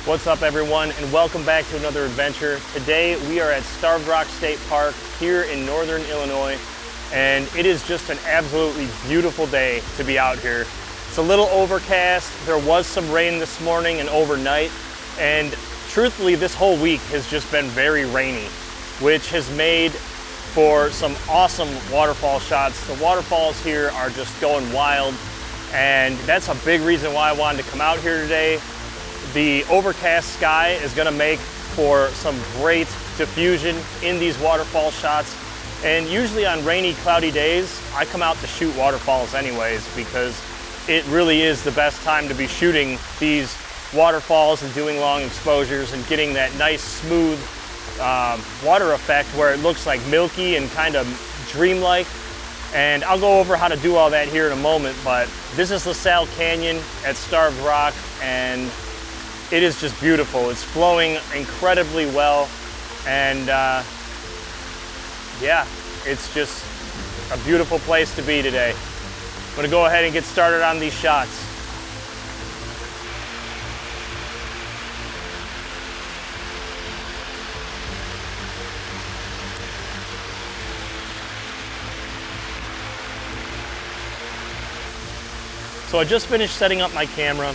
What's up everyone, and welcome back to another adventure. Today we are at Starved Rock State Park here in northern Illinois, and it is just an absolutely beautiful day to be out here. It's a little overcast, there was some rain this morning and overnight, and truthfully this whole week has just been very rainy, which has made for some awesome waterfall shots. The waterfalls here are just going wild, and that's a big reason why I wanted to come out here today. The overcast sky is going to make for some great diffusion in these waterfall shots. And usually on rainy, cloudy days, I come out to shoot waterfalls anyways, because it really is the best time to be shooting these waterfalls and doing long exposures and getting that nice smooth water effect where it looks like milky and kind of dreamlike. And I'll go over how to do all that here in a moment, but this is LaSalle Canyon at Starved Rock, and it is just beautiful. It's flowing incredibly well, and yeah, it's just a beautiful place to be today. I'm gonna go ahead and get started on these shots. So I just finished setting up my camera.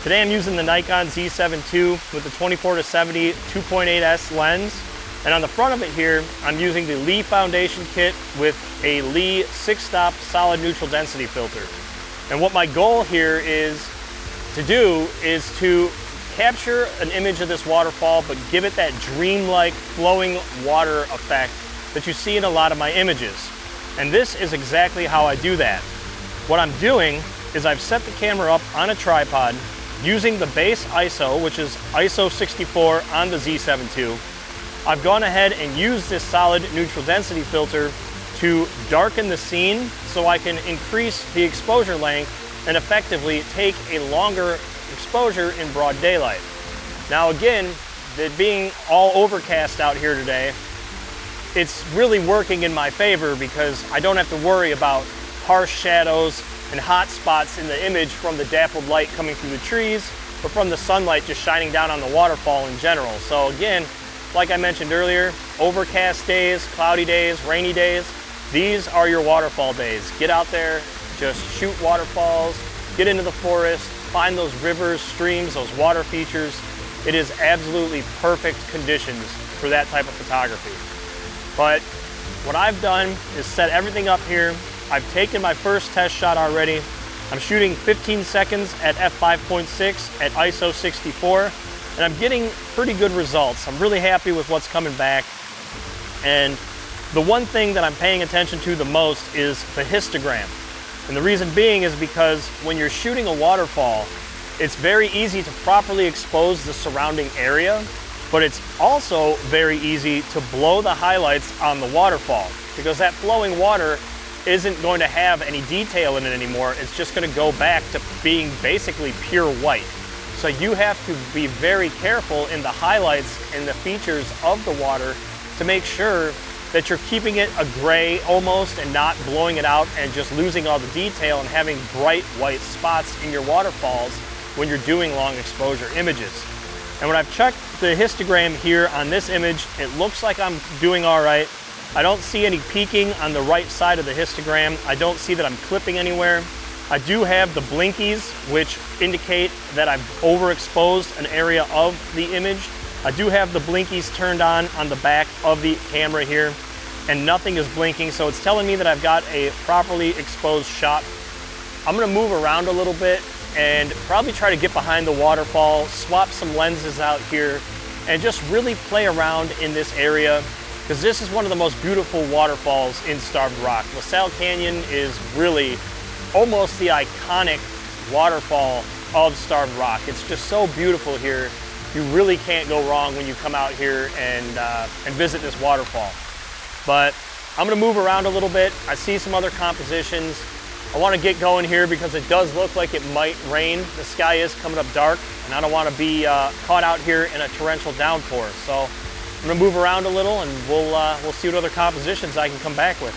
Today I'm using the Nikon Z7 II with the 24-70 2.8S lens. And on the front of it here, I'm using the Lee Foundation kit with a Lee 6-stop solid neutral density filter. And what my goal here is to capture an image of this waterfall, but give it that dreamlike flowing water effect that you see in a lot of my images. And this is exactly how I do that. What I'm doing is I've set the camera up on a tripod using the base ISO, which is ISO 64 on the Z7 II. I've gone ahead and used this solid neutral density filter to darken the scene so I can increase the exposure length and effectively take a longer exposure in broad daylight. Now again, it being all overcast out here today, it's really working in my favor because I don't have to worry about harsh shadows and hot spots in the image from the dappled light coming through the trees, or from the sunlight just shining down on the waterfall in general. So again, like I mentioned earlier, overcast days, cloudy days, rainy days, these are your waterfall days. Get out there, just shoot waterfalls, get into the forest, find those rivers, streams, those water features. It is absolutely perfect conditions for that type of photography. But what I've done is set everything up here. I've taken my first test shot already. I'm shooting 15 seconds at f5.6 at ISO 64, and I'm getting pretty good results. I'm really happy with what's coming back. And the one thing that I'm paying attention to the most is the histogram. And the reason being is because when you're shooting a waterfall, it's very easy to properly expose the surrounding area, but it's also very easy to blow the highlights on the waterfall, because that flowing water isn't going to have any detail in it anymore. It's just going to go back to being basically pure white. So you have to be very careful in the highlights and the features of the water to make sure that you're keeping it a gray almost and not blowing it out and just losing all the detail and having bright white spots in your waterfalls when you're doing long exposure images. And when I've checked the histogram here on this image, it looks like I'm doing all right. I don't see any peaking on the right side of the histogram. I don't see that I'm clipping anywhere. I do have the blinkies, which indicate that I've overexposed an area of the image. I do have the blinkies turned on the back of the camera here, and nothing is blinking, so it's telling me that I've got a properly exposed shot. I'm gonna move around a little bit and probably try to get behind the waterfall, swap some lenses out here, and just really play around in this area, because this is one of the most beautiful waterfalls in Starved Rock. LaSalle Canyon is really almost the iconic waterfall of Starved Rock. It's just so beautiful here. You really can't go wrong when you come out here and visit this waterfall. But I'm gonna move around a little bit. I see some other compositions. I wanna get going here because it does look like it might rain. The sky is coming up dark, and I don't wanna be caught out here in a torrential downpour. So I'm gonna move around a little, and we'll see what other compositions I can come back with.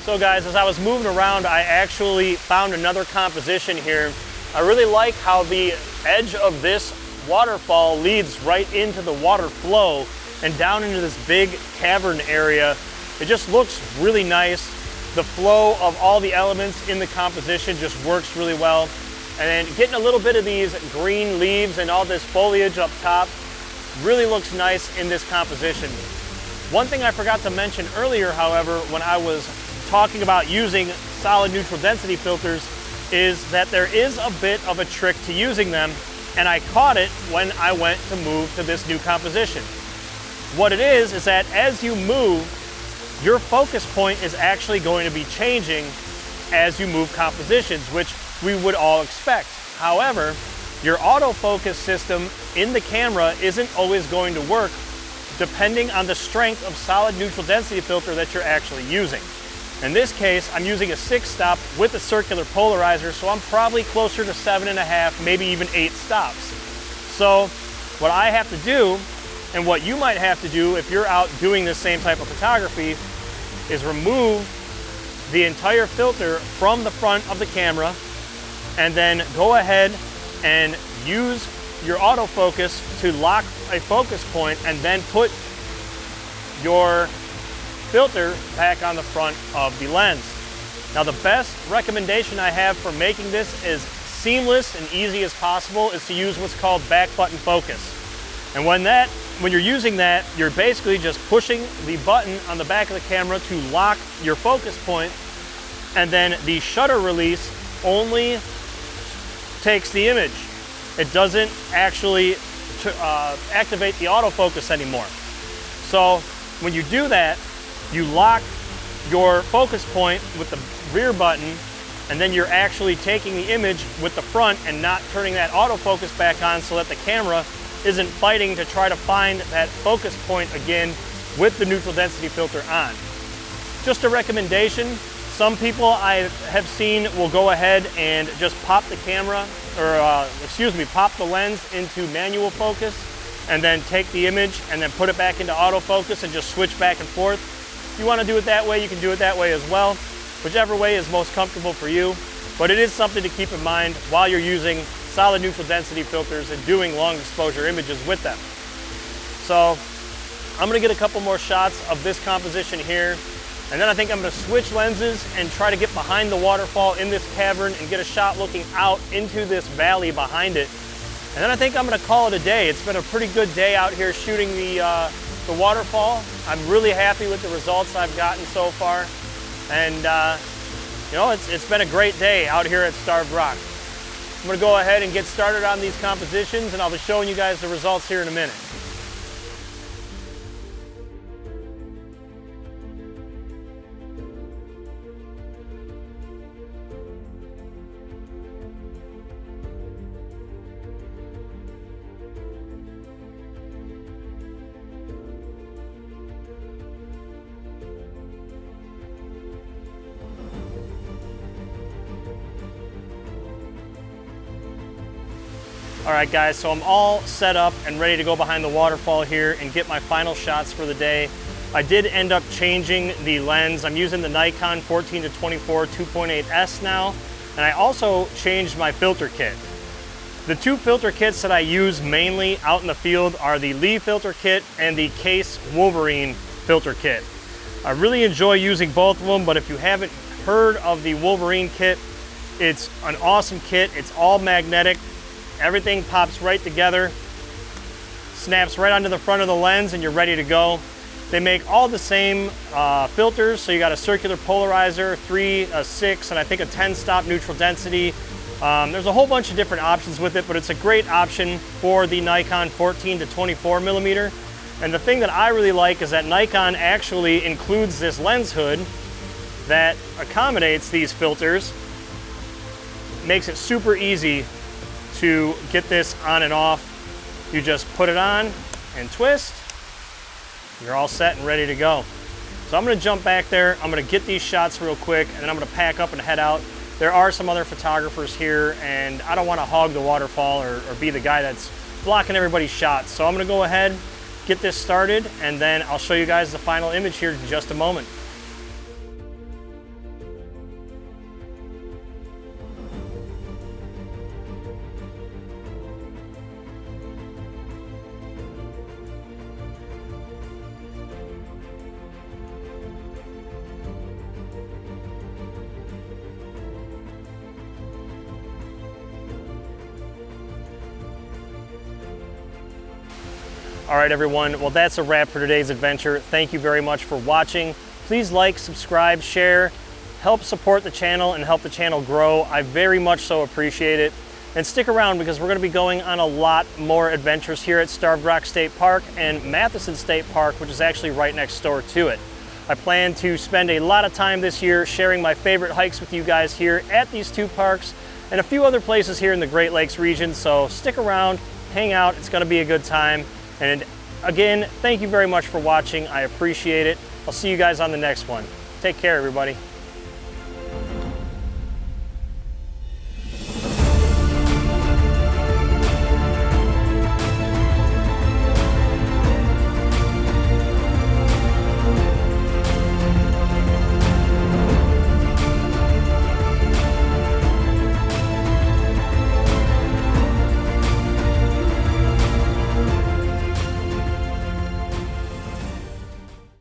So guys, as I was moving around, I actually found another composition here. I really like how the edge of this waterfall leads right into the water flow and down into this big cavern area. It just looks really nice. The flow of all the elements in the composition just works really well. And then getting a little bit of these green leaves and all this foliage up top really looks nice in this composition. One thing I forgot to mention earlier, however, when I was talking about using solid neutral density filters, is that there is a bit of a trick to using them, and I caught it when I went to move to this new composition. What it is that as you move, your focus point is actually going to be changing as you move compositions, which we would all expect. However, your autofocus system in the camera isn't always going to work depending on the strength of solid neutral density filter that you're actually using. In this case, I'm using a 6-stop with a circular polarizer, so I'm probably closer to 7.5, maybe even 8 stops. So what I have to do, and what you might have to do if you're out doing this same type of photography, is remove the entire filter from the front of the camera, and then go ahead and use your autofocus to lock a focus point, and then put your filter back on the front of the lens. Now, the best recommendation I have for making this as seamless and easy as possible is to use what's called back button focus. And when you're using that, you're basically just pushing the button on the back of the camera to lock your focus point, and then the shutter release only takes the image. It doesn't actually activate the autofocus anymore. So when you do that, you lock your focus point with the rear button, and then you're actually taking the image with the front and not turning that autofocus back on, so that the camera isn't fighting to try to find that focus point again with the neutral density filter on. Just a recommendation. Some people I have seen will go ahead and just pop the camera, or pop the lens into manual focus, and then take the image and then put it back into autofocus and just switch back and forth. If you want to do it that way, you can do it that way as well. Whichever way is most comfortable for you. But it is something to keep in mind while you're using solid neutral density filters and doing long exposure images with them. So I'm going to get a couple more shots of this composition here, and then I think I'm going to switch lenses and try to get behind the waterfall in this cavern and get a shot looking out into this valley behind it. And then I think I'm going to call it a day. It's been a pretty good day out here shooting the waterfall. I'm really happy with the results I've gotten so far, and you know, it's been a great day out here at Starved Rock. I'm going to go ahead and get started on these compositions, and I'll be showing you guys the results here in a minute. All right guys, so I'm all set up and ready to go behind the waterfall here and get my final shots for the day. I did end up changing the lens. I'm using the Nikon 14 to 24 2.8S now, and I also changed my filter kit. The two filter kits that I use mainly out in the field are the Lee filter kit and the Case Wolverine filter kit. I really enjoy using both of them, but if you haven't heard of the Wolverine kit, it's an awesome kit. It's all magnetic. Everything pops right together, snaps right onto the front of the lens, and you're ready to go. They make all the same filters, so you got a circular polarizer, 3, a 6, and I think a 10-stop neutral density. There's a whole bunch of different options with it, but it's a great option for the Nikon 14 to 24 millimeter. And the thing that I really like is that Nikon actually includes this lens hood that accommodates these filters. Makes it super easy to get this on and off. You just put it on and twist. You're all set and ready to go. So I'm gonna jump back there. I'm gonna get these shots real quick, and then I'm gonna pack up and head out. There are some other photographers here, and I don't wanna hog the waterfall or be the guy that's blocking everybody's shots. So I'm gonna go ahead, get this started, and then I'll show you guys the final image here in just a moment. All right, everyone. Well, that's a wrap for today's adventure. Thank you very much for watching. Please like, subscribe, share, help support the channel and help the channel grow. I very much so appreciate it. And stick around because we're going to be going on a lot more adventures here at Starved Rock State Park and Matheson State Park, which is actually right next door to it. I plan to spend a lot of time this year sharing my favorite hikes with you guys here at these two parks and a few other places here in the Great Lakes region. So stick around, hang out. It's going to be a good time. And again, thank you very much for watching. I appreciate it. I'll see you guys on the next one. Take care, everybody.